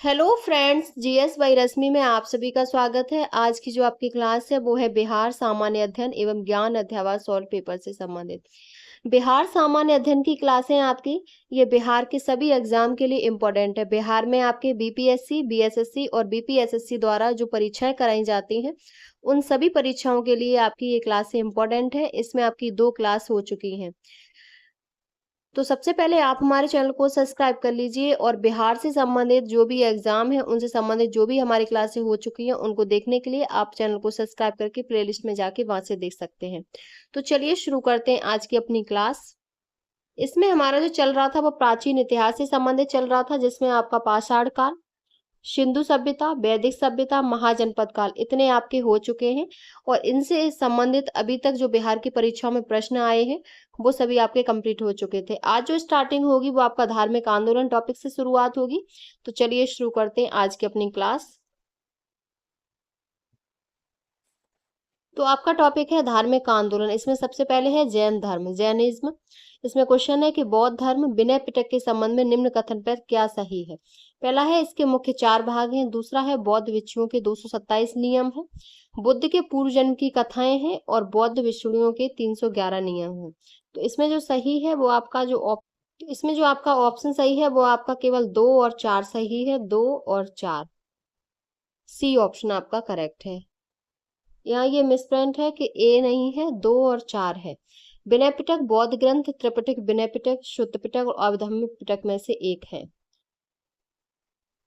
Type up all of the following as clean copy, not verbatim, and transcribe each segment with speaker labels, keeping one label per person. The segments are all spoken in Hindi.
Speaker 1: हेलो फ्रेंड्स, जीएस बाई रश्मि में आप सभी का स्वागत है। आज की जो आपकी क्लास है वो है बिहार सामान्य अध्ययन एवं ज्ञान अध्यावास सॉल्व पेपर से संबंधित। बिहार सामान्य अध्ययन की क्लासें हैं आपकी। ये बिहार के सभी एग्जाम के लिए इम्पोर्टेंट है। बिहार में आपके बीपीएससी, बीएसएससी और बीपीएसएससी द्वारा जो परीक्षाएं कराई जाती हैं उन सभी परीक्षाओं के लिए आपकी ये क्लासें इम्पोर्टेंट है। इसमें आपकी 2 क्लास हो चुकी हैं। तो सबसे पहले आप हमारे चैनल को सब्सक्राइब कर लीजिए और बिहार से संबंधित जो भी एग्जाम है उनसे संबंधित जो भी हमारी क्लासें हो चुकी हैं उनको देखने के लिए आप चैनल को सब्सक्राइब करके प्लेलिस्ट में जाके वहां से देख सकते हैं। तो चलिए शुरू करते हैं आज की अपनी क्लास। इसमें हमारा जो चल रहा था वो प्राचीन इतिहास से संबंधित चल रहा था, जिसमें आपका पाषाण काल, सिंधु सभ्यता, वैदिक सभ्यता, महाजनपद काल इतने आपके हो चुके हैं। और इनसे संबंधित अभी तक जो बिहार की परीक्षाओं में प्रश्न आए हैं वो सभी आपके कंप्लीट हो चुके थे। आज जो स्टार्टिंग होगी वो आपका धार्मिक आंदोलन टॉपिक से शुरुआत होगी। तो चलिए शुरू करते हैं आज की अपनी क्लास। तो आपका टॉपिक है धार्मिक आंदोलन। इसमें सबसे पहले है जैन धर्म, जैनिज्म। इसमें क्वेश्चन है कि बौद्ध धर्म विनय पिटक के संबंध में निम्न कथन पर क्या सही है। पहला है इसके मुख्य 4 भाग हैं। दूसरा है बौद्ध भिक्षुओं के 227 नियम हैं। बुद्ध के पूर्व जन्म की कथाएं हैं और बौद्ध भिक्षुओं के 311 नियम हैं। तो इसमें जो सही है वो आपका तो इसमें जो आपका ऑप्शन सही है वो आपका केवल 2 और 4 सही है। 2 और 4, सी ऑप्शन आपका करेक्ट है। यहाँ ये मिसप्रिंट है कि ए नहीं है, 2 और 4 है। विनय पिटक बौद्ध ग्रंथ, त्रिपिटक विनय पिटक, शुद्ध पिटक और अभिधम्म पिटक में से एक है।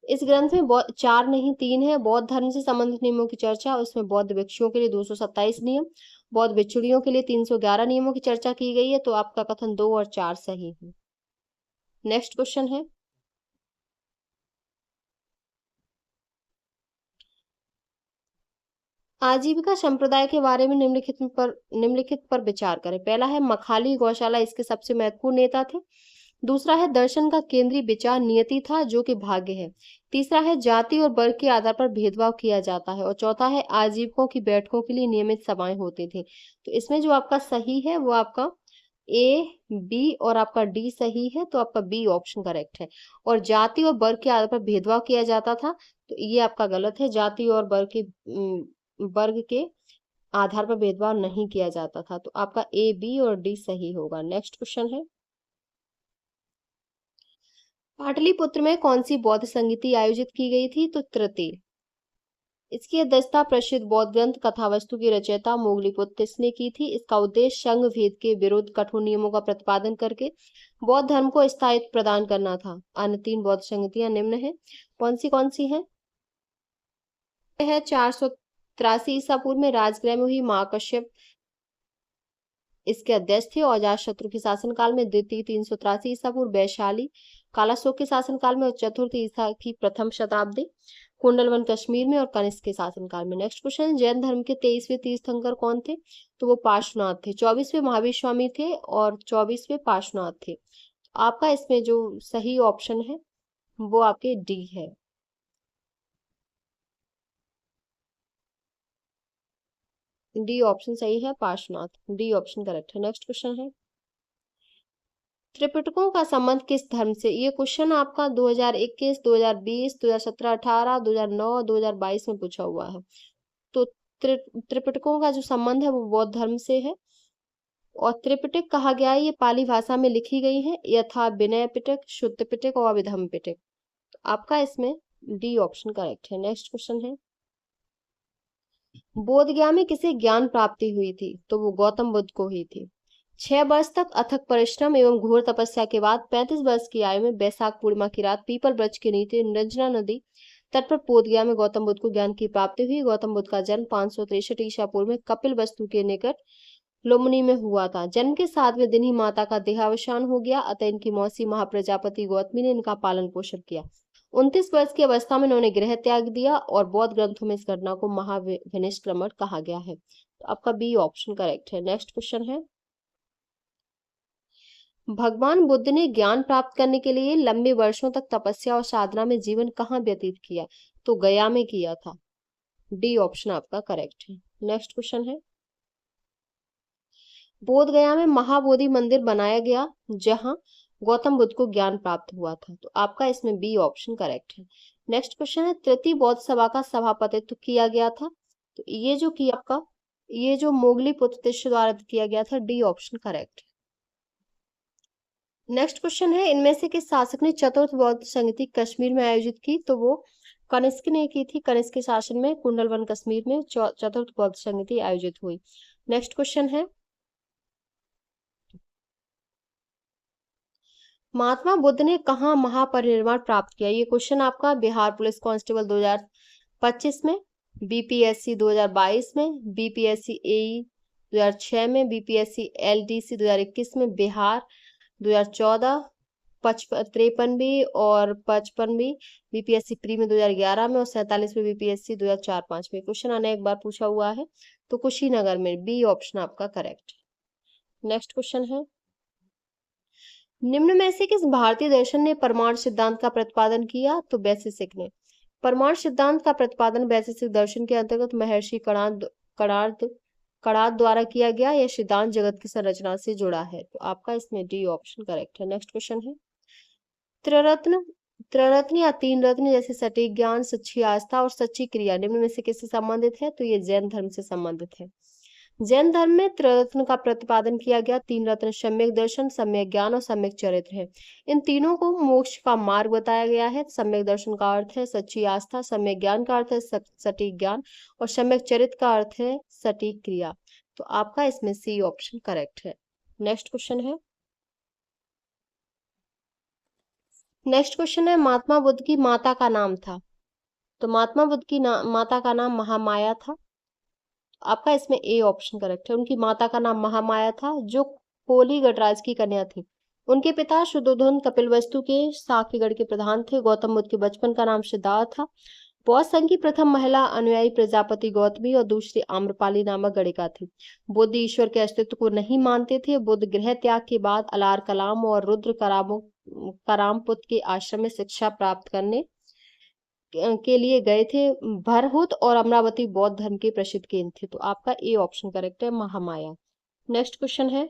Speaker 1: इस ग्रंथ में 4 नहीं 3 है। बौद्ध धर्म से संबंधित नियमों की चर्चा, उसमें बौद्ध भिक्षुओं के लिए 227 नियम, बौद्ध भिक्षुणियों के लिए 311 नियमों की चर्चा की गई है। तो आपका कथन 2 और 4 सही है। नेक्स्ट क्वेश्चन है, आजीविका संप्रदाय के बारे में निम्नलिखित पर विचार करें। पहला है मखाली गौशाला इसके सबसे महत्वपूर्ण नेता थे। दूसरा है दर्शन का केंद्रीय विचार नियति था जो कि भाग्य है। तीसरा है जाति और वर्ग के आधार पर भेदभाव किया जाता है। और चौथा है आजीविकों की बैठकों के लिए नियमित सभाएं होती थी। तो इसमें जो आपका सही है वो आपका ए, बी और आपका डी सही है। तो आपका बी ऑप्शन करेक्ट है। और जाति और वर्ग के आधार पर भेदभाव किया जाता था, तो ये आपका गलत है। जाति और वर्ग के आधार पर भेदभाव नहीं किया जाता था। तो आपका ए, बी और डी सही होगा। नेक्स्ट क्वेश्चन है, पाटलिपुत्र में कौन सी बौद्ध संगीति आयोजित की गई थी। तो तृतीय। इसकी अध्यक्षता प्रसिद्ध बौद्ध ग्रंथ कथावस्तु की रचयिता मोगलीपुत्र ने की थी। इसका उद्देश्य संघ भेद के विरुद्ध कठोर नियमों का प्रतिपादन करके बौद्ध धर्म को स्थायित्व प्रदान करना था। अन्य 3 बौद्ध संगतियां निम्न है। कौन सी है? 483 ईसा पूर्व में राजगृह में हुई महाकश्यप इसके अध्यक्ष थे। और अजातशत्रु के शासनकाल में द्वितीय 383 ईसा पूर्व, वैशाली कालाशोक के शासनकाल में और चतुर्थ ईसा की प्रथम शताब्दी कुंडलवन कश्मीर में और कनिष्क के शासनकाल में। नेक्स्ट क्वेश्चन, जैन धर्म के 23वें तीर्थंकर कौन थे। तो वो पार्श्वनाथ थे। 24वें महावीर स्वामी थे और 24वें पार्श्वनाथ थे। आपका इसमें जो सही ऑप्शन है वो आपके डी है। डी ऑप्शन सही है, पार्श्वनाथ। डी ऑप्शन करेक्ट है। नेक्स्ट क्वेश्चन है, त्रिपिटकों का संबंध किस धर्म से। ये क्वेश्चन आपका 2021, 2020, 2017, 18, 2009, 2022 में पूछा हुआ है। तो त्रिपिटकों का जो संबंध है वो बौद्ध धर्म से है। और त्रिपिटक कहा गया है ये पाली भाषा में लिखी गई है, यथा विनय पिटक, शुद्ध पिटक और अभिधम्म पिटक। तो आपका इसमें डी ऑप्शन करेक्ट है। नेक्स्ट क्वेश्चन है, बोध गया में किसे ज्ञान प्राप्ति हुई थी। तो वो गौतम बुद्ध को हुई थी। 6 वर्ष तक अथक परिश्रम एवं घोर तपस्या के बाद 35 वर्ष की आयु में वैशाख पूर्णिमा की रात पीपल वृक्ष के नीचे निरंजना नदी तट पर बोध गया में गौतम बुद्ध को ज्ञान की प्राप्ति हुई। गौतम बुद्ध का जन्म 563 ईसा पूर्व में कपिल वस्तु के निकट लुम्बिनी में हुआ था। जन्म के 7वें दिन ही माता का देहावसान हो गया, अतः इनकी मौसी महाप्रजापति गौतमी ने इनका पालन पोषण किया। 29 वर्ष की अवस्था में इन्होंने गृह त्याग दिया और बौद्ध ग्रंथों में इस घटना को महाविनिष्क्रमण कहा गया है। तो आपका बी ऑप्शन करेक्ट है। नेक्स्ट क्वेश्चन है, भगवान बुद्ध ने ज्ञान प्राप्त करने के लिए लंबे वर्षों तक तपस्या और साधना में जीवन कहाँ व्यतीत किया। तो गया में किया था। डी ऑप्शन आपका करेक्ट है। नेक्स्ट क्वेश्चन है, बोध गया में महाबोधि मंदिर बनाया गया जहां गौतम बुद्ध को ज्ञान प्राप्त हुआ था। तो आपका इसमें बी ऑप्शन करेक्ट है। नेक्स्ट क्वेश्चन है तृतीय बौद्ध सभा का सभापतित्व किया गया था, तो ये जो किया आपका, ये जो मोगली पुत्र तिष्य द्वारा किया गया था, D option correct. Next question है इनमें से किस शासक ने चतुर्थ बौद्ध संगति कश्मीर में आयोजित की, तो वो कनिष्क ने की थी। कनिष्क के शासन में कुंडलवन कश्मीर में चतुर्थ बौद्ध संगति आयोजित हुई। नेक्स्ट क्वेश्चन है महात्मा बुद्ध ने कहाँ महापरिनिर्वाण प्राप्त किया, ये क्वेश्चन आपका बिहार पुलिस कांस्टेबल 2025 में, बीपीएससी 2022 में, बीपीएससी एई 2006 में, बीपीएससी एलडीसी 2021 में, बिहार 2014 53 भी और 55 भी, बीपीएससी प्री में 2011 में और 47 में बीपीएससी 2004-5 में क्वेश्चन अनेक बार पूछा हुआ है, तो कुशीनगर में, बी ऑप्शन आपका करेक्ट। नेक्स्ट क्वेश्चन है निम्न में से किस भारतीय दर्शन ने परमाणु सिद्धांत का प्रतिपादन किया, तो वैशेषिक ने। परमाणु सिद्धांत का प्रतिपादन वैशेषिक दर्शन के अंतर्गत महर्षि कणाद द्वारा किया गया। यह सिद्धांत जगत की संरचना से जुड़ा है, तो आपका इसमें डी ऑप्शन करेक्ट है। नेक्स्ट क्वेश्चन है त्रिरत्न या तीन रत्न जैसे सटीक ज्ञान, सच्ची आस्था और सच्ची क्रिया निम्न में से किससे संबंधित है, तो ये जैन धर्म से संबंधित है। जैन धर्म में त्रिरत्न का प्रतिपादन किया गया। तीन रत्न सम्यक दर्शन, सम्यक ज्ञान और सम्यक चरित्र है। इन तीनों को मोक्ष का मार्ग बताया गया है। सम्यक दर्शन का अर्थ है सच्ची आस्था, सम्यक ज्ञान का अर्थ है सटीक ज्ञान और सम्यक चरित्र का अर्थ है सटीक क्रिया, तो आपका इसमें सी ऑप्शन करेक्ट है। नेक्स्ट क्वेश्चन है महात्मा बुद्ध की माता का नाम था, तो महात्मा बुद्ध की माता का नाम महामाया था, आपका इसमें ए ऑप्शन करेक्ट है। उनकी माता का नाम महामाया था जो कोली गटराज की कन्या थी। उनके पिता शुद्धोधन कपिलवस्तु के साक्यगढ़ के प्रधान थे। गौतम बुद्ध के बचपन का नाम सिद्धार्थ था। बौद्ध संघ की प्रथम महिला अनुयायी प्रजापति गौतमी और दूसरी आम्रपाली नामक गणिका थी। बुद्ध ईश्वर के अस्तित्व को नहीं मानते थे। बुद्ध गृह त्याग के बाद अलार कलाम और रुद्र करामपुत के आश्रम में शिक्षा प्राप्त करने के लिए गए थे। भरहुत और अमरावती बौद्ध धर्म के प्रसिद्ध केंद्र थे, तो आपका ए ऑप्शन करेक्ट है, महामाया। नेक्स्ट क्वेश्चन है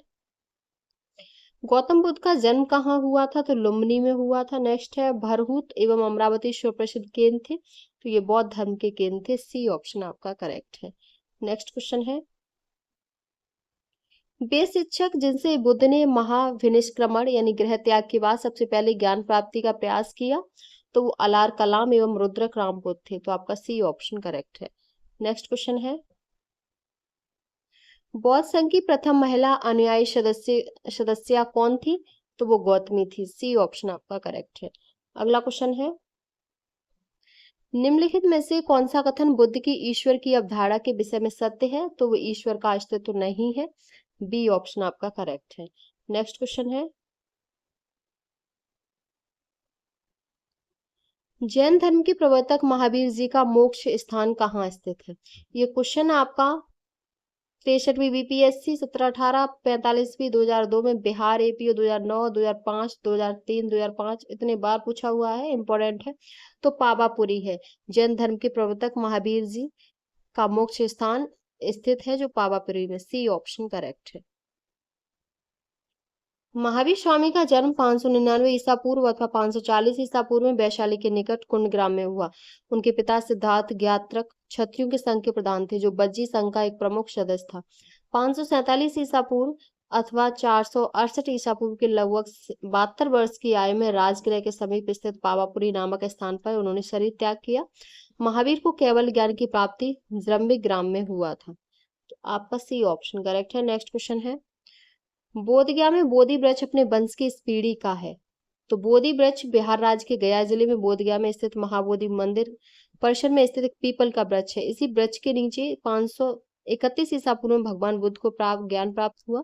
Speaker 1: गौतम बुद्ध का जन्म कहाँ हुआ था, तो लुम्बिनी में हुआ था। नेक्स्ट है भरहुत एवं अमरावती प्रसिद्ध केंद्र थे, तो ये बौद्ध धर्म के केंद्र थे। सी ऑप्शन आपका करेक्ट है। नेक्स्ट क्वेश्चन है वे शिक्षक जिनसे बुद्ध ने महाविनिष्क्रमण यानी गृह त्याग के बाद सबसे पहले ज्ञान प्राप्ति का प्रयास किया, तो वो अलार कलाम एवं रुद्र रामपुत थे, तो आपका सी ऑप्शन करेक्ट है। नेक्स्ट क्वेश्चन है बौद्ध संघ की प्रथम महिला अनुयायी सदस्य कौन थी, तो वो गौतमी थी। सी ऑप्शन आपका करेक्ट है। अगला क्वेश्चन है निम्नलिखित में से कौन सा कथन बुद्ध की ईश्वर की अवधारणा के विषय में सत्य है, तो वो ईश्वर का अस्तित्व नहीं है। बी ऑप्शन आपका करेक्ट है। नेक्स्ट क्वेश्चन है जैन धर्म के प्रवर्तक महावीर जी का मोक्ष स्थान कहाँ स्थित है, ये क्वेश्चन आपका 63वीं बीपीएससी 17-18 45वीं 2002 में, बिहार एपीओ 2009 2005 2003 2005 इतने बार पूछा हुआ है, इंपॉर्टेंट है। तो पावापुरी है। जैन धर्म के प्रवर्तक महावीर जी का मोक्ष स्थान स्थित है जो पावापुरी में। सी ऑप्शन करेक्ट है। महावीर स्वामी का जन्म 599 ईसा पूर्व अथवा 540 ईसा पूर्व में वैशाली के निकट कुंडग्राम में हुआ। उनके पिता सिद्धार्थ ज्ञात्रक क्षत्रियों के संघ के प्रधान थे जो बज्जी संघ का एक प्रमुख सदस्य था। 547 ईसा पूर्व अथवा 468 ईसा पूर्व के लगभग 72 वर्ष की आयु में राजगृह के समीप स्थित पावापुरी नामक स्थान पर उन्होंने शरीर त्याग किया। महावीर को केवल ज्ञान की प्राप्ति जम्बिक ग्राम में हुआ था, तो आपका सी ऑप्शन करेक्ट है। नेक्स्ट क्वेश्चन है बोधगया में बोधि वृक्ष अपने वंश की इस पीढ़ी का है, तो बोधि वृक्ष बिहार राज्य के गया जिले में बोधगया में स्थित महाबोधि मंदिर परिसर में स्थित एक पीपल का वृक्ष है। इसी वृक्ष के नीचे 531 ईसा पूर्व में भगवान बुद्ध को ज्ञान प्राप्त हुआ।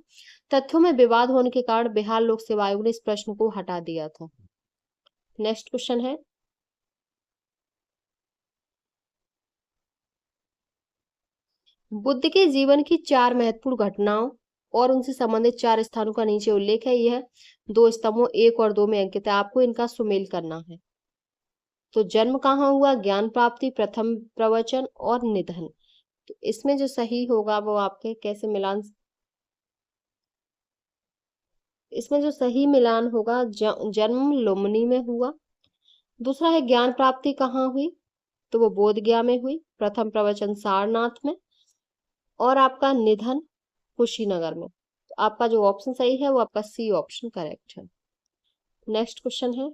Speaker 1: तथ्यों में विवाद होने के कारण बिहार लोक सेवा आयोग ने इस प्रश्न को हटा दिया था। नेक्स्ट क्वेश्चन है बुद्ध के जीवन की 4 महत्वपूर्ण घटनाओं और उनसे संबंधित 4 स्थानों का नीचे उल्लेख है। यह 2 स्तंभों 1 और 2 में अंकित है, आपको इनका सुमेल करना है। तो जन्म कहाँ हुआ, ज्ञान प्राप्ति, प्रथम प्रवचन और निधन। तो इसमें जो सही होगा वो आपके कैसे मिलान, इसमें जो सही मिलान होगा जन्म लुम्बिनी में हुआ, दूसरा है ज्ञान प्राप्ति कहाँ हुई, तो वो बोध गया में हुई। प्रथम प्रवचन सारनाथ में। और आपका निधन कुशीनगर में। तो आपका जो ऑप्शन सही है वो आपका सी ऑप्शन करेक्ट है। नेक्स्ट क्वेश्चन है,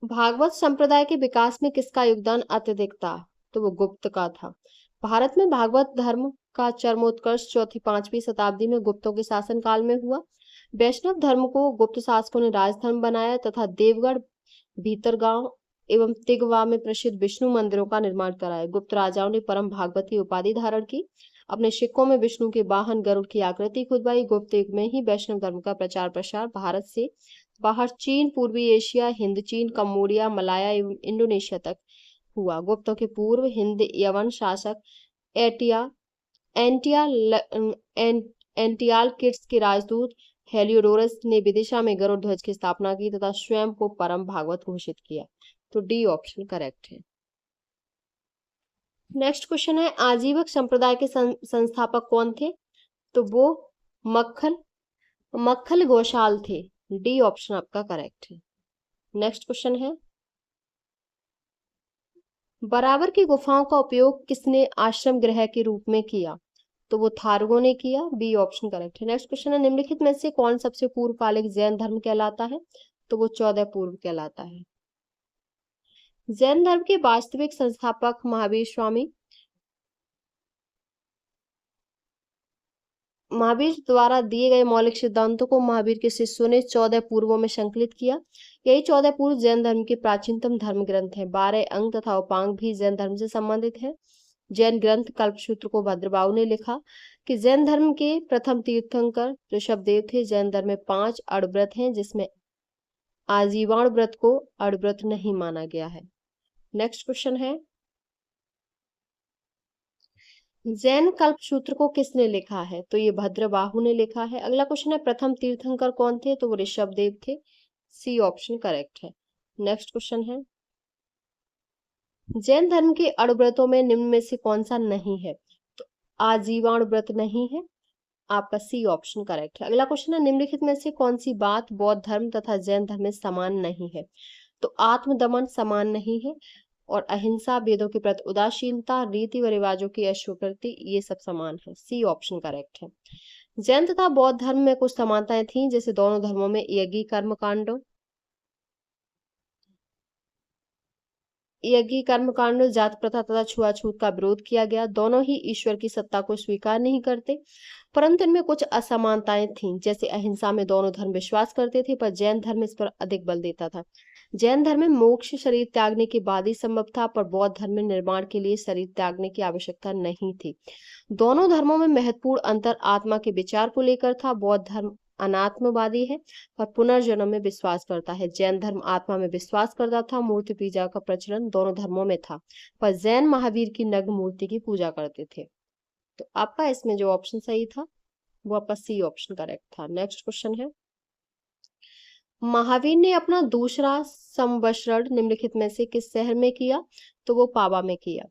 Speaker 1: भागवत संप्रदाय के विकास में किसका योगदान अत्यधिक था, तो वो गुप्त का था। भारत में भागवत धर्म का चरमोत्कर्ष चौथी पांचवी शताब्दी में गुप्तों के शासन काल में हुआ। वैष्णव धर्म को गुप्त शासकों ने राजधर्म बनाया तथा देवगढ़, भीतरगांव एवं तिगवा में प्रसिद्ध विष्णु मंदिरों का निर्माण कराया। गुप्त राजाओं ने परम भागवती उपाधि धारण की। अपने सिक्कों में विष्णु के वाहन गरुड़ की आकृति खुदवाई। गुप्त युग में ही वैष्णव धर्म का प्रचार प्रसार भारत से बाहर चीन, पूर्वी एशिया, हिंद चीन, कम्बोडिया, मलाया एवं इंडोनेशिया तक हुआ। गुप्तों के पूर्व हिंद यवन शासक एटिया एंटिया एंटियाल किड्स के राजदूत हेलियोडोरस ने विदिशा में गरुड़ ध्वज की स्थापना की तथा स्वयं को परम भागवत घोषित किया। तो डी ऑप्शन करेक्ट है। नेक्स्ट क्वेश्चन है, आजीवक संप्रदाय के संस्थापक कौन थे, तो वो मक्खल मक्खल गोशाल थे। डी ऑप्शन आपका करेक्ट है। नेक्स्ट क्वेश्चन है, बराबर की गुफाओं का उपयोग किसने आश्रम गृह के रूप में किया, तो वो थारगो ने किया। बी ऑप्शन करेक्ट है। नेक्स्ट क्वेश्चन है, निम्नलिखित में से कौन सबसे पूर्वकालिक जैन धर्म कहलाता है, तो वो 14 पूर्व कहलाता है। जैन धर्म के वास्तविक संस्थापक महावीर द्वारा दिए गए मौलिक सिद्धांतों को महावीर के शिष्यों ने 14 पूर्वों में संकलित किया। यही 14 पूर्व जैन धर्म के प्राचीनतम धर्म ग्रंथ हैं। 12 अंग तथा उपांग भी जैन धर्म से संबंधित है। जैन ग्रंथ कल्पसूत्र को भद्रबाहु ने लिखा कि जैन धर्म के प्रथम तीर्थंकर ऋषभदेव थे। जैन धर्म में 5 अड़व्रत हैं, जिसमें आजीवन व्रत को अड़व्रत नहीं माना गया है। नेक्स्ट क्वेश्चन है, जैन कल्पसूत्र को किसने लिखा है, तो ये भद्रबाहु ने लिखा है। अगला क्वेश्चन है, प्रथम तीर्थंकर कौन थे, तो वो ऋषभदेव थे। सी ऑप्शन करेक्ट है। नेक्स्ट क्वेश्चन है, जैन धर्म के अड़व्रतों में निम्न में से कौन सा नहीं है, तो आजीवन व्रत नहीं है। आपका सी ऑप्शन करेक्ट है। अगला क्वेश्चन है, निम्नलिखित में से कौन सी बात बौद्ध धर्म तथा जैन धर्म में समान नहीं है, तो आत्मदमन समान नहीं है और अहिंसा, वेदों के प्रति उदासीनता, रीति व रिवाजों की अस्वीकृति, ये सब समान है। सी ऑप्शन करेक्ट है। जैन तथा बौद्ध धर्म में कुछ समानताएं थीं, जैसे दोनों धर्मों में यज्ञ कर्मकांडों, जात प्रथा तथा छुआछूत का विरोध किया गया। दोनों ही ईश्वर की सत्ता को स्वीकार नहीं करते, परंतु इनमें कुछ असमानताएं थीं, जैसे अहिंसा में दोनों धर्म विश्वास करते थे, पर जैन धर्म इस पर अधिक बल देता था। जैन धर्म में मोक्ष शरीर त्यागने के बाद ही संभव था, पर बौद्ध धर्म में निर्माण के लिए शरीर त्यागने की आवश्यकता नहीं थी। दोनों धर्मों में महत्वपूर्ण अंतर आत्मा के विचार को लेकर था। बौद्ध धर्म अनात्मवादी है पर पुनर्जन्म में विश्वास करता है। जैन धर्म आत्मा में विश्वास करता था। मूर्ति पूजा का प्रचलन दोनों धर्मों में था, पर जैन महावीर की नग्न मूर्ति की पूजा करते थे। तो आपका इसमें जो ऑप्शन सही था वो आपका सी ऑप्शन करेक्ट था। नेक्स्ट क्वेश्चन है, महावीर ने अपना दूसरा संवत्सरण निम्नलिखित में से किस शहर में किया, तो वो पावा में किया।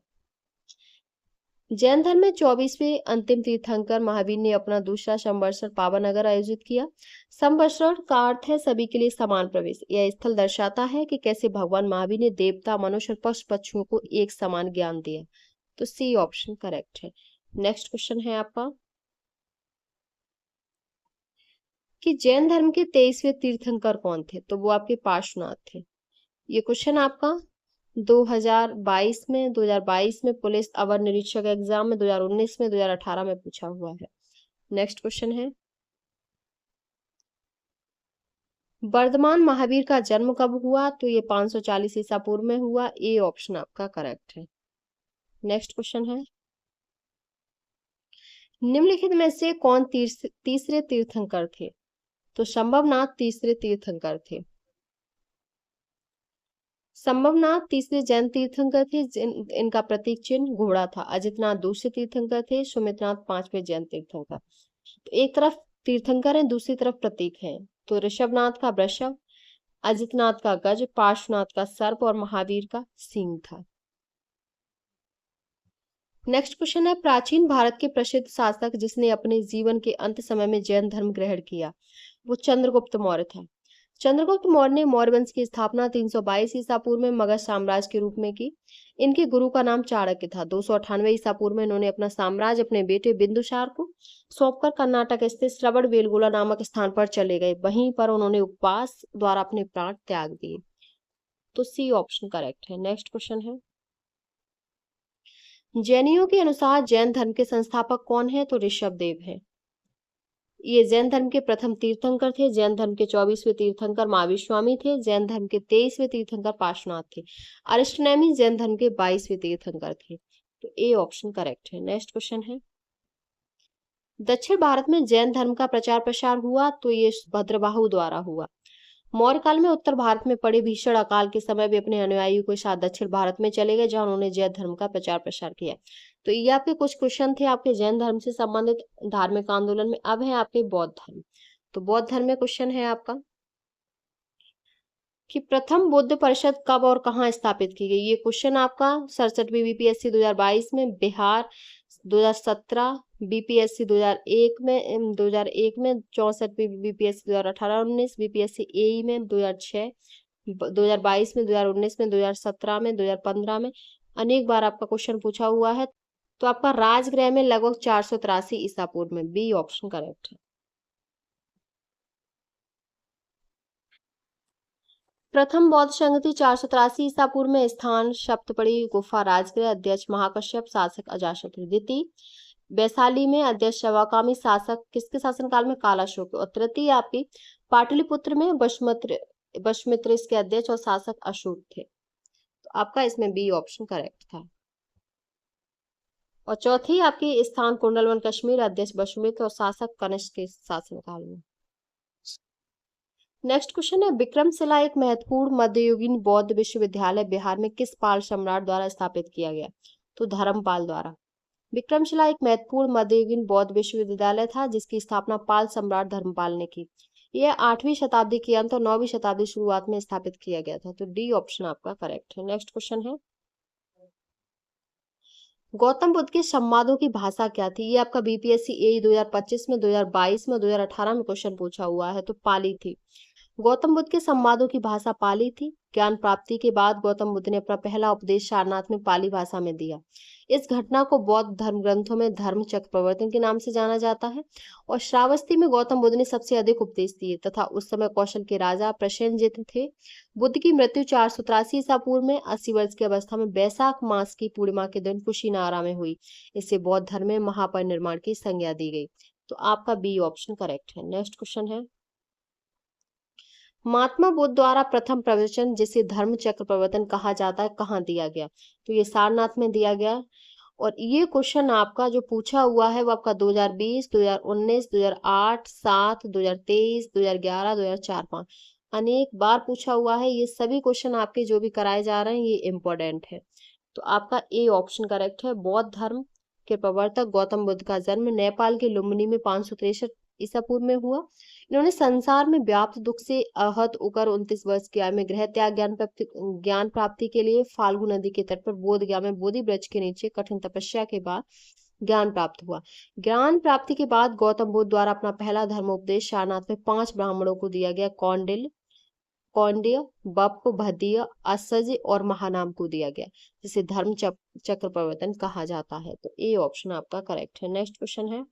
Speaker 1: जैन धर्म में 24वें अंतिम तीर्थंकर महावीर ने अपना दूसरा संवत्सर पावानगर आयोजित किया। संवत्सर का अर्थ है सभी के लिए समान प्रवेश। यह स्थल दर्शाता है कि कैसे भगवान महावीर ने देवता, मनुष्य और पशु पक्षियों को एक समान ज्ञान दिया। तो सी ऑप्शन करेक्ट है। नेक्स्ट क्वेश्चन है आपका कि जैन धर्म के 23वें तीर्थंकर कौन थे, तो वो आपके पार्श्वनाथ थे। ये क्वेश्चन आपका 2022 में पुलिस अवर निरीक्षक एग्जाम में, 2019 में, 2018 में पूछा हुआ है। नेक्स्ट क्वेश्चन है, वर्धमान महावीर का जन्म कब हुआ, तो ये 540 ईसा पूर्व में हुआ। ए ऑप्शन आपका करेक्ट है। नेक्स्ट क्वेश्चन है, निम्नलिखित में से कौन तीसरे तीर्थंकर थे, तो संभवनाथ तीसरे तीर्थंकर थे। संभवनाथ तीसरे जैन तीर्थंकर थे। इनका प्रतीक चिन्ह घोड़ा था। अजितनाथ दूसरे तीर्थंकर थे। सुमितनाथ 5वें जैन तीर्थंकर। तो एक तरफ तीर्थंकर है, दूसरी तरफ प्रतीक है। तो ऋषभनाथ का वृषभ, अजितनाथ का गज, पार्श्वनाथ का सर्प और महावीर का सिंह था। नेक्स्ट क्वेश्चन है, प्राचीन भारत के प्रसिद्ध शासक जिसने अपने जीवन के अंत समय में जैन धर्म ग्रहण किया, वो चंद्रगुप्त मौर्य था। चंद्रगुप्त मौर्य ने मौर्य वंश की स्थापना 322 ईसा पूर्व में मगध साम्राज्य के रूप में की। इनके गुरु का नाम चाणक्य था। 298 ईसा पूर्व में इन्होंने अपना साम्राज्य अपने बेटे बिंदुसार को सौंपकर कर्नाटक स्थित श्रवण बेलगोला नामक स्थान पर चले गए। वहीं पर उन्होंने उपवास द्वारा अपने प्राण त्याग दिए। तो सी ऑप्शन करेक्ट है। नेक्स्ट क्वेश्चन है, जैनियों के अनुसार जैन धर्म के संस्थापक कौन है? तो ऋषभदेव है। ये जैन धर्म के प्रथम तीर्थंकर थे। जैन धर्म के 24वें तीर्थंकर महावीर स्वामी थे। जैन धर्म के 23वें तीर्थंकर पार्श्वनाथ थे। अरिष्टनेमी जैन धर्म के 22वें तीर्थंकर थे। तो ए ऑप्शन करेक्ट है। नेक्स्ट क्वेश्चन है, दक्षिण भारत में जैन धर्म का प्रचार प्रसार हुआ? तो ये भद्रबाहु द्वारा हुआ। मौर्य काल में उत्तर भारत में पड़े भीषण अकाल के समय भी अपने अनुयायियों के साथ दक्षिण भारत में चले गए, जहां उन्होंने जैन धर्म का प्रचार प्रसार किया। तो ये आपके कुछ क्वेश्चन थे आपके जैन धर्म से संबंधित धार्मिक आंदोलन में। अब है आपके बौद्ध धर्म। तो बौद्ध धर्म में क्वेश्चन है आपका कि प्रथम बौद्ध परिषद कब और कहाँ स्थापित की गई? ये क्वेश्चन आपका 67वीं बीपीएससी 2022 में, बिहार 2017, बीपीएससी 2001 में 64वीं बीपीएससी 2018-19, बीपीएससी एई में 2006, 2022 में, 2019 में, 2017 में, 2015 में अनेक बार आपका क्वेश्चन पूछा हुआ है। तो आपका राजगृह में लगभग 483 ईसा पूर्व में। बी ऑप्शन करेक्ट है। प्रथम बौद्ध संगति 483 ईसा पूर्व में स्थान सप्तपड़ी गुफा राजगृह, अध्यक्ष महाकश्यप, शासक अजातशत्रु। द्वितीय वैशाली में, अध्यक्ष शवाकामी, शासक किसके शासनकाल में? कालाशोक। और तृतीय आपकी पाटलिपुत्र में वशमित्र इसके अध्यक्ष और शासक अशोक थे। तो आपका इसमें बी ऑप्शन करेक्ट था। और चौथी आपकी स्थान कुंडलवन कश्मीर, अध्यक्ष वशुमित्र और शासक कनिष्क के शासनकाल में। नेक्स्ट क्वेश्चन है, विक्रमशिला एक महत्वपूर्ण मध्ययुगीन बौद्ध विश्वविद्यालय बिहार में किस पाल सम्राट द्वारा स्थापित किया गया? तो धर्मपाल द्वारा। विक्रमशिला एक महत्वपूर्ण मध्ययुगीन बौद्ध विश्वविद्यालय था जिसकी स्थापना पाल सम्राट धर्मपाल ने की। यह 8वीं शताब्दी के अंत और 9वीं शताब्दी शुरुआत में स्थापित किया गया था। तो डी ऑप्शन आपका करेक्ट है। नेक्स्ट क्वेश्चन है, गौतम बुद्ध के संवादों की भाषा क्या थी? ये आपका बीपीएससी ए 2025 में, 2022 में, 2018 में क्वेश्चन पूछा हुआ है। तो पाली थी। गौतम बुद्ध के संवादों की भाषा पाली थी। ज्ञान प्राप्ति के बाद गौतम बुद्ध ने अपना पहला उपदेश सारनाथ में पाली भाषा में दिया। इस घटना को बौद्ध धर्म ग्रंथों में धर्म चक्र प्रवर्तन के नाम से जाना जाता है। और श्रावस्ती में गौतम बुद्ध ने सबसे अधिक उपदेश दिए तथा उस समय कौशल के राजा प्रसेनजित थे। बुद्ध की मृत्यु 483 ईसा पूर्व में 80 वर्ष की अवस्था में वैशाख मास की पूर्णिमा के दिन कुशीनारा में हुई। इससे बौद्ध धर्म में महापरिनिर्वाण की संज्ञा दी गई। तो आपका बी ऑप्शन करेक्ट है। नेक्स्ट क्वेश्चन है, महात्मा बुद्ध द्वारा प्रथम प्रवचन जिसे धर्म चक्र प्रवर्तन कहा जाता है कहाँ दिया गया? तो ये सारनाथ में दिया गया। और ये क्वेश्चन आपका जो पूछा हुआ है वो आपका 2020, 2019, 2008, 7, 2023, 2011, 2004, 5 अनेक बार पूछा हुआ है। ये सभी क्वेश्चन आपके जो भी कराए जा रहे हैं ये इम्पोर्टेंट है। तो आपका ए ऑप्शन करेक्ट है। बौद्ध धर्म के प्रवर्तक गौतम बुद्ध का जन्म नेपाल के लुम्बिनी में 563 ईसा पूर्व में हुआ। इन्होंने संसार में व्याप्त दुख से आहत होकर 29 वर्ष की आयु में गृह त्याग ज्ञान प्राप्ति के लिए फाल्गु नदी के तट पर बोध गया में बोधि वृक्ष के नीचे कठिन तपस्या के बाद ज्ञान प्राप्त हुआ। ज्ञान प्राप्ति के बाद गौतम बुद्ध द्वारा अपना पहला धर्मोपदेश सारनाथ में 5 ब्राह्मणों को दिया गया। कौंडिय, बप्प, भदीय, असज और महानाम को दिया गया, जिसे धर्म चक्र प्रवर्तन कहा जाता है। तो ए ऑप्शन आपका करेक्ट है। नेक्स्ट क्वेश्चन है,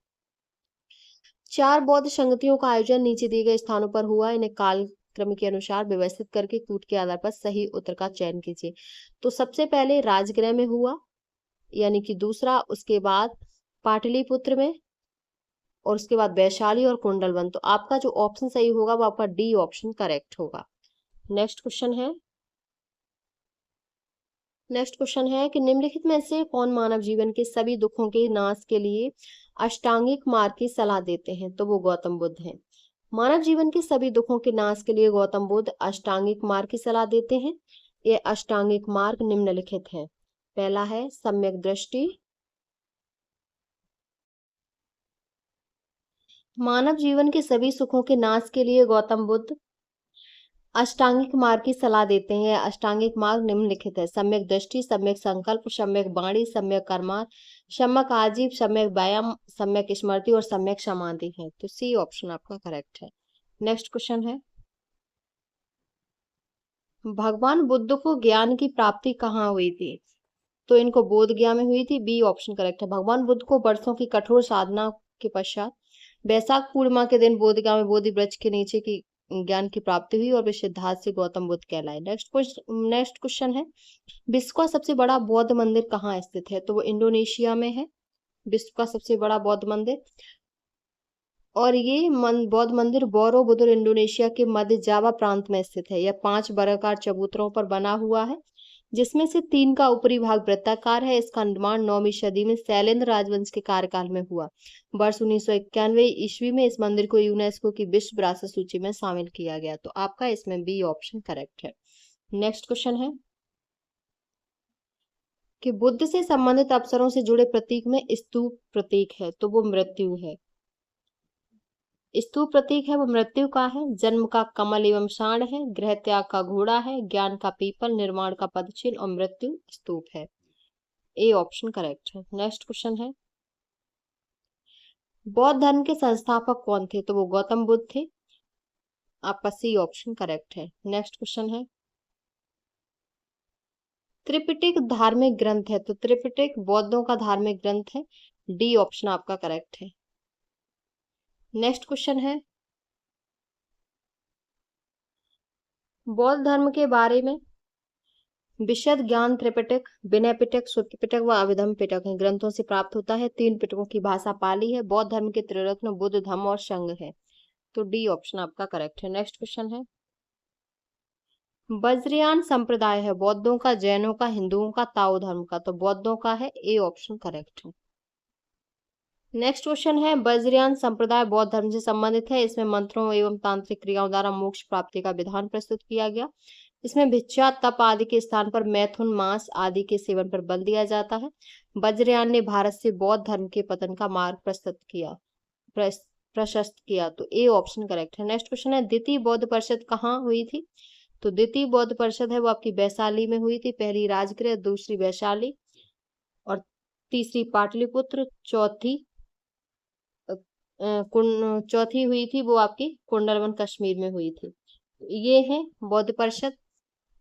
Speaker 1: 4 बौद्ध संगतियों का आयोजन नीचे दिए गए स्थानों पर हुआ। इन्हें कालक्रम के अनुसार व्यवस्थित करके कूट के आधार पर सही उत्तर का चयन कीजिए। तो सबसे पहले राजगृह में हुआ, यानी कि दूसरा, उसके बाद पाटलिपुत्र में, और उसके बाद वैशाली और कुंडलवन। तो आपका जो ऑप्शन सही होगा वो आपका डी ऑप्शन करेक्ट होगा। नेक्स्ट क्वेश्चन है कि निम्नलिखित में से कौन मानव जीवन के सभी दुखों के नाश के लिए अष्टांगिक मार्ग की सलाह देते हैं? तो वो गौतम बुद्ध हैं। मानव जीवन के सभी दुखों के नाश के लिए गौतम बुद्ध अष्टांगिक मार्ग की सलाह देते हैं। ये अष्टांगिक मार्ग निम्नलिखित है। पहला है सम्यक दृष्टि। मानव जीवन के सभी सुखों के नाश के लिए गौतम बुद्ध अष्टांगिक मार्ग की सलाह देते हैं। अष्टांगिक मार्ग निम्नलिखित है: सम्यक दृष्टि, सम्यक संकल्प, सम्यक वाणी, सम्यक कर्मार, सम्यक आजीव, सम्यक व्यायाम, सम्यक स्मृति और सम्यक समाधि है। तो सी ऑप्शन आपका करेक्ट है। नेक्स्ट क्वेश्चन है, भगवान बुद्ध को ज्ञान की प्राप्ति कहाँ हुई थी? तो इनको बोध गया में हुई थी। बी ऑप्शन करेक्ट है। भगवान बुद्ध को वर्षों की कठोर साधना के पश्चात वैशाख पूर्णिमा के दिन बोध गया में बोधि वृक्ष के नीचे की ज्ञान की प्राप्ति हुई और वे सिद्धार्थ से गौतम बुद्ध कहलाए। नेक्स्ट क्वेश्चन है, विश्व का सबसे बड़ा बौद्ध मंदिर कहाँ स्थित है? तो वो इंडोनेशिया में है, विश्व का सबसे बड़ा बौद्ध मंदिर। और ये बौद्ध मंदिर बोरोबुदुर इंडोनेशिया के मध्य जावा प्रांत में स्थित है। यह 5 वर्गाकार चबूतरों पर बना हुआ है, जिसमें से 3 का ऊपरी भाग वृत्ताकार है। इसका निर्माण 9वीं सदी में शैलेंद्र राजवंश के कार्यकाल में हुआ। वर्ष 1991 ईस्वी में इस मंदिर को यूनेस्को की विश्व विरासत सूची में शामिल किया गया। तो आपका इसमें बी ऑप्शन करेक्ट है। नेक्स्ट क्वेश्चन है कि बुद्ध से संबंधित अवसरों से जुड़े प्रतीक में स्तूप प्रतीक है, तो वो मृत्यु है। स्तूप प्रतीक है वो मृत्यु का है। जन्म का कमल एवं षांड है, गृह त्याग का घोड़ा है, ज्ञान का पीपल, निर्माण का पदचिन्ह और मृत्यु स्तूप है। ए ऑप्शन करेक्ट है। नेक्स्ट क्वेश्चन है, बौद्ध धर्म के संस्थापक कौन थे? तो वो गौतम बुद्ध थे। आपका सी ऑप्शन करेक्ट है। नेक्स्ट क्वेश्चन है, त्रिपिटक धार्मिक ग्रंथ है, तो त्रिपिटक बौद्धों का धार्मिक ग्रंथ है। डी ऑप्शन आपका करेक्ट है। नेक्स्ट क्वेश्चन है, बौद्ध धर्म के बारे में विशद ज्ञान त्रिपिटक, विनय पिटक, सुत्त पिटक व अभिधम्म पिटक ग्रंथों से प्राप्त होता है। 3 पिटकों की भाषा पाली है। बौद्ध धर्म के त्रिरत्न बुद्ध, धम्म और संघ है। तो डी ऑप्शन आपका करेक्ट है। नेक्स्ट क्वेश्चन है, वज्रयान संप्रदाय है बौद्धों का, जैनों का, हिंदुओं का, ताओ धर्म का? तो बौद्धों का है। ए ऑप्शन करेक्ट है। नेक्स्ट क्वेश्चन है, वज्रयान संप्रदाय बौद्ध धर्म से संबंधित है। इसमें मंत्रों एवं तांत्रिक क्रियाओं द्वारा मोक्ष प्राप्ति का विधान प्रस्तुत किया गया। इसमें भिक्षा, तप आदि के स्थान पर मैथुन, मांस आदि के सेवन पर बल दिया जाता है। वज्रयान ने भारत से बौद्ध धर्म के पतन का मार्ग प्रशस्त किया। तो ए ऑप्शन करेक्ट है। नेक्स्ट क्वेश्चन है, द्वितीय बौद्ध परिषद कहाँ हुई थी? तो द्वितीय बौद्ध परिषद है वो आपकी वैशाली में हुई थी। पहली राजगृह, दूसरी वैशाली और तीसरी पाटलिपुत्र, चौथी हुई थी वो आपकी कुंडलवन कश्मीर में हुई थी। ये है बौद्ध परिषद।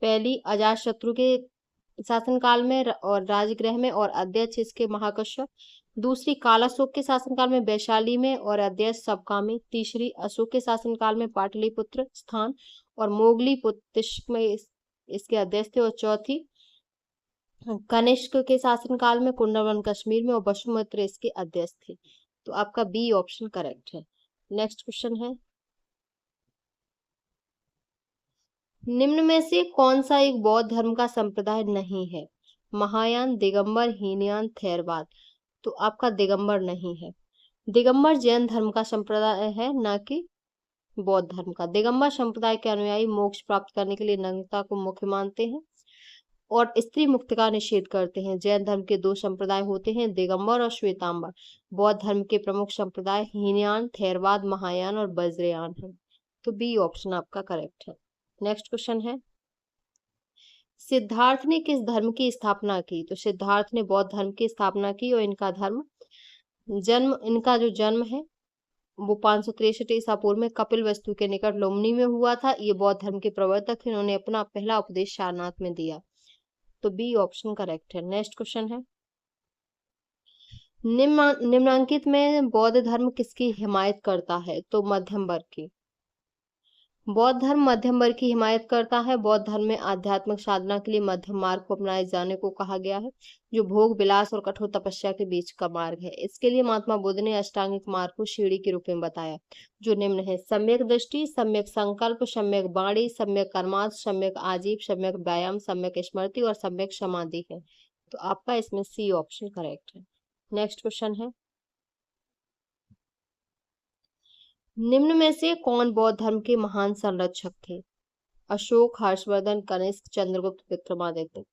Speaker 1: पहली अजातशत्रु के शासनकाल में और राजगृह में और अध्यक्ष इसके महाकश्यप। दूसरी कालाशोक के शासनकाल में वैशाली में और अध्यक्ष सबकामी। तीसरी अशोक के शासनकाल में पाटलिपुत्र स्थान और मोगली पुतिष्क में इसके अध्यक्ष थे। और चौथी कनिष्क के शासनकाल में कुंडलवन कश्मीर में और वसुमित्र इसके अध्यक्ष थे। तो आपका बी ऑप्शन करेक्ट है। नेक्स्ट क्वेश्चन है, निम्न में से कौन सा एक बौद्ध धर्म का संप्रदाय नहीं है? महायान, दिगंबर, हीनयान, थेरवाद? तो आपका दिगंबर नहीं है। दिगंबर जैन धर्म का संप्रदाय है, ना कि बौद्ध धर्म का। दिगंबर संप्रदाय के अनुयायी मोक्ष प्राप्त करने के लिए नग्नता को मुख्य मानते हैं और स्त्री मुक्त का निषेध करते हैं। जैन धर्म के 2 संप्रदाय होते हैं, दिगंबर और श्वेतांबर। बौद्ध धर्म के प्रमुख संप्रदाय हीनयान, थेरवाद, महायान और वज्रयान है। तो बी ऑप्शन आपका करेक्ट है। नेक्स्ट क्वेश्चन है, सिद्धार्थ ने किस धर्म की स्थापना की? तो सिद्धार्थ ने बौद्ध धर्म की स्थापना की और इनका जो जन्म है वो 563 ईसा पूर्व में कपिल वस्तु के निकट लुम्बिनी में हुआ था। ये बौद्ध धर्म के प्रवर्तक थे। इन्होंने अपना पहला उपदेश सारनाथ में दिया। तो बी ऑप्शन करेक्ट है। नेक्स्ट क्वेश्चन है, निम्नांकित में बौद्ध धर्म किसकी हिमायत करता है? तो मध्यम वर्ग की। बौद्ध धर्म मध्यम वर्ग की हिमायत करता है। बौद्ध धर्म में आध्यात्मिक साधना के लिए मध्यम मार्ग को अपनाए जाने को कहा गया है, जो भोग विलास और कठोर तपस्या के बीच का मार्ग है। इसके लिए महात्मा बुद्ध ने अष्टांगिक मार्ग को सीढ़ी के रूप में बताया, जो निम्न है: सम्यक दृष्टि, सम्यक संकल्प, सम्यक वाणी, सम्यक कर्मार्थ, सम्यक आजीव, सम्यक व्यायाम, सम्यक स्मृति और सम्यक समाधि है। तो आपका इसमें सी ऑप्शन करेक्ट है। नेक्स्ट क्वेश्चन है, निम्न में से कौन बौद्ध धर्म के महान संरक्षक थे? अशोक, हर्षवर्धन, कनिष्क, चंद्रगुप्त, विक्रमादित्य?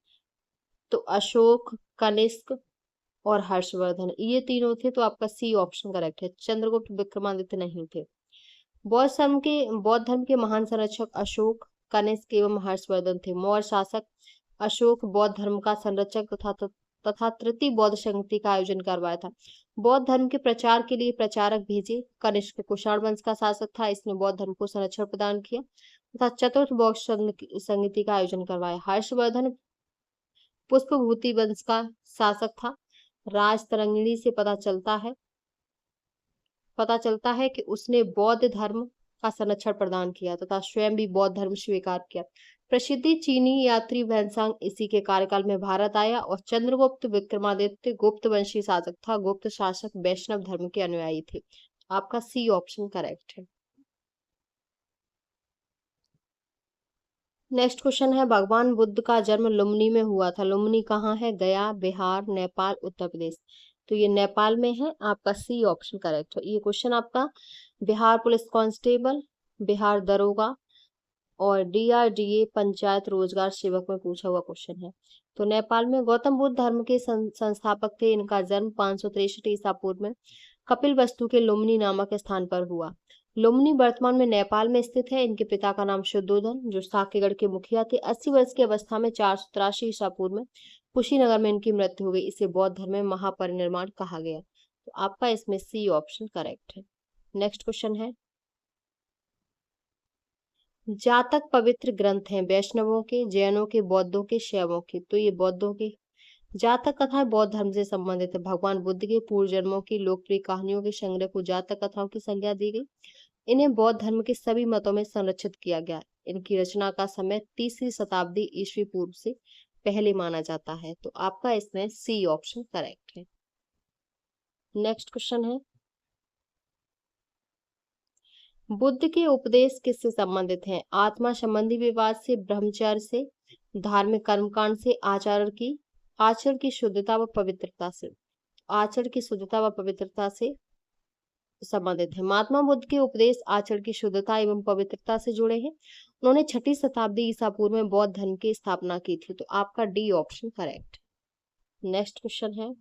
Speaker 1: तो अशोक, कनिष्क और हर्षवर्धन ये तीनों थे। तो आपका सी ऑप्शन करेक्ट है। चंद्रगुप्त, विक्रमादित्य नहीं थे। बौद्ध धर्म के महान संरक्षक अशोक, कनिष्क एवं हर्षवर्धन थे। मौर्य शासक अशोक बौद्ध धर्म का संरक्षक तथा तृतीय बौद्ध संगति का आयोजन करवाया था। बौद्ध धर्म के प्रचार के लिए प्रचारक भेजे। कनिष्क कुषाण वंश का शासक था। इसने बौद्ध धर्म को संरक्षण प्रदान किया। तथा चतुर्थ बॉक्स संगीति का आयोजन करवाया। हर्षवर्धन पुष्पभूति वंश का शासक था। राजतरंगिणी से पता चलता है कि उसने बौद्ध धर्म का संरक्षण प्रदान किया तथा स्वयं भी बौद्ध धर्म स्वीकार किया। प्रसिद्धि चीनी यात्री वैनसांग इसी के कार्यकाल में भारत आया और चंद्रगुप्त विक्रमादित्य गुप्त वंशी शासक था। गुप्त शासक वैष्णव धर्म के अनुयायी थे। आपका सी ऑप्शन करेक्ट है। नेक्स्ट क्वेश्चन है, भगवान बुद्ध का जन्म लुम्बिनी में हुआ था। लुम्बिनी कहाँ है? गया, बिहार, नेपाल, उत्तर प्रदेश। तो ये नेपाल में है। आपका सी ऑप्शन करेक्ट है। ये क्वेश्चन आपका बिहार पुलिस कांस्टेबल, बिहार दरोगा और डीआरडीए पंचायत रोजगार सेवक में पूछा हुआ क्वेश्चन है। तो नेपाल में गौतम बुद्ध धर्म के संस्थापक थे। इनका जन्म 563 ईसा पूर्व में कपिल वस्तु के लुम्बिनी नामक स्थान पर हुआ। लुम्बिनी वर्तमान में नेपाल में स्थित है। इनके पिता का नाम शुद्धोधन, जो साकेगढ़ के मुखिया थे। 80 वर्ष की अवस्था में 483 ईसा पूर्व में कुशीनगर में इनकी मृत्यु हो गई। इसे बौद्ध धर्म में महापरिनिर्वाण कहा गया। तो आपका इसमें सी ऑप्शन करेक्ट है। नेक्स्ट क्वेश्चन है, जातक पवित्र ग्रंथ हैं वैष्णवों के, जैनों के, बौद्धों के, शैवों के। तो ये बौद्धों के। जातक कथाएं बौद्ध धर्म से संबंधित है। भगवान बुद्ध के पूर्व जन्मों की लोकप्रिय कहानियों के संग्रह को जातक कथाओं की संज्ञा दी गई। इन्हें बौद्ध धर्म के सभी मतों में संरक्षित किया गया। इनकी रचना का समय 3री शताब्दी ईस्वी पूर्व से पहले माना जाता है। तो आपका इसमें सी ऑप्शन करेक्ट है। नेक्स्ट क्वेश्चन है, बुद्ध के उपदेश किससे संबंधित हैं? आत्मा संबंधी विवाद से, ब्रह्मचर्य से, धार्मिक कर्मकांड से, आचरण की शुद्धता व पवित्रता से। आचरण की शुद्धता व पवित्रता से संबंधित है। महात्मा बुद्ध के उपदेश आचरण की शुद्धता एवं पवित्रता से जुड़े हैं। उन्होंने 6ठी शताब्दी ईसा पूर्व में बौद्ध धर्म की स्थापना की थी। तो आपका D option correct. Next question है,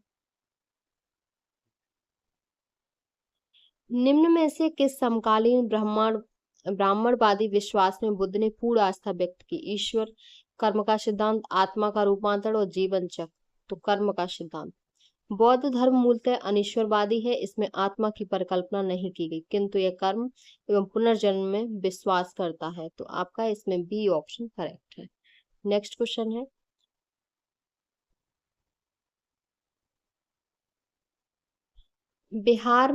Speaker 1: निम्न में से किस समकालीन ब्राह्मणवादी विश्वास में बुद्ध ने पूर्ण आस्था व्यक्त की? ईश्वर, कर्म का सिद्धांत, आत्मा का रूपांतरण और जीवन चक्र। तो कर्म का सिद्धांत। बौद्ध धर्म मूलतः अनिश्वरवादी है। इसमें आत्मा की परिकल्पना नहीं की गई, किंतु यह कर्म एवं पुनर्जन्म में विश्वास करता है। तो आपका इसमें बी ऑप्शन करेक्ट है। नेक्स्ट क्वेश्चन है, बिहार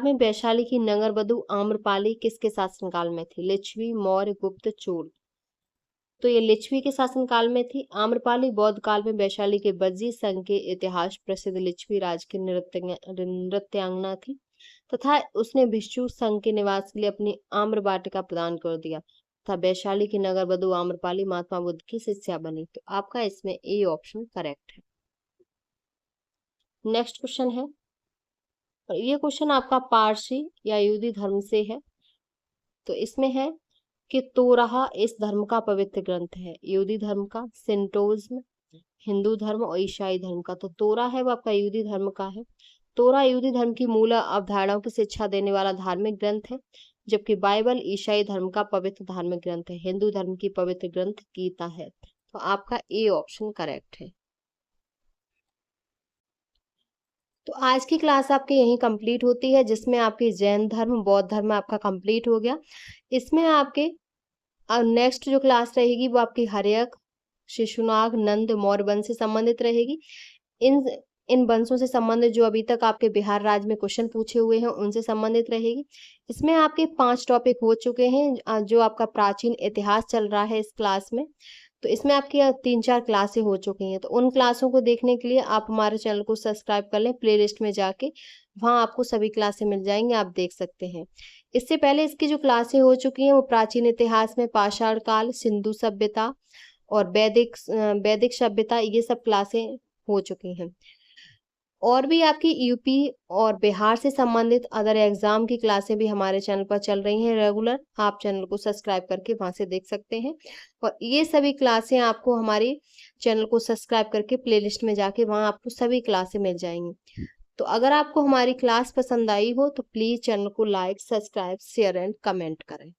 Speaker 1: में वैशाली की नगरवधु आम्रपाली किसके शासनकाल में थी? लिच्छवी, मौर्य, गुप्त, चोल। तो ये लिच्छवी के शासनकाल में थी। आम्रपाली बौद्ध काल में वैशाली के बज्जी संघ के इतिहास प्रसिद्ध लिच्छवी राज की नृत्यांगना थी तथा उसने भिक्षु संघ के निवास के लिए अपनी आम्र वाटिका प्रदान कर दिया तथा वैशाली की नगरवधु आम्रपाली महात्मा बुद्ध की शिष्या बनी। तो आपका इसमें ए ऑप्शन करेक्ट है। नेक्स्ट क्वेश्चन है, ये क्वेश्चन आपका पारसी या यहूदी धर्म से है। तो इसमें है कि तोराह इस धर्म का पवित्र ग्रंथ है। यहूदी धर्म का, सिंटोइज्म, हिंदू धर्म और ईसाई धर्म का। तो तोरा है वो आपका यहूदी धर्म का है। तोरा यहूदी धर्म की मूल अवधारणाओं की शिक्षा देने वाला धार्मिक ग्रंथ है, जबकि बाइबल ईसाई धर्म का पवित्र धार्मिक ग्रंथ है। हिंदू धर्म की पवित्र ग्रंथ गीता है। तो आपका ए ऑप्शन करेक्ट है। तो आज की क्लास आपकी यहीं कंप्लीट होती है, जिसमें आपकी जैन धर्म, बौद्ध धर्म आपका कंप्लीट हो गया। इसमें आपके नेक्स्ट जो क्लास रहेगी वो आपकी हर्यक, शिशुनाग, नंद, मौर्य वंश से संबंधित रहेगी। इन इन वंशों से संबंधित जो अभी तक आपके बिहार राज्य में क्वेश्चन पूछे हुए हैं उनसे संबंधित रहेगी। इसमें आपके 5 टॉपिक हो चुके हैं। जो आपका प्राचीन इतिहास चल रहा है इस क्लास में, तो इसमें आपकी 3-4 क्लासें हो चुकी हैं। तो उन क्लासों को देखने के लिए आप हमारे चैनल को सब्सक्राइब कर लें। प्लेलिस्ट में जाके वहाँ आपको सभी क्लासें मिल जाएंगी, आप देख सकते हैं। इससे पहले इसकी जो क्लासें हो चुकी हैं वो प्राचीन इतिहास में पाषाण काल, सिंधु सभ्यता और वैदिक सभ्यता, ये सब क्लासें हो चुकी हैं। और भी आपकी यूपी और बिहार से संबंधित अदर एग्जाम की क्लासें भी हमारे चैनल पर चल रही हैं रेगुलर। आप चैनल को सब्सक्राइब करके वहां से देख सकते हैं। और ये सभी क्लासें आपको हमारे चैनल को सब्सक्राइब करके प्लेलिस्ट में जाके वहां आपको सभी क्लासें मिल जाएंगी। तो अगर आपको हमारी क्लास पसंद आई हो तो प्लीज चैनल को like, subscribe, share and comment करें।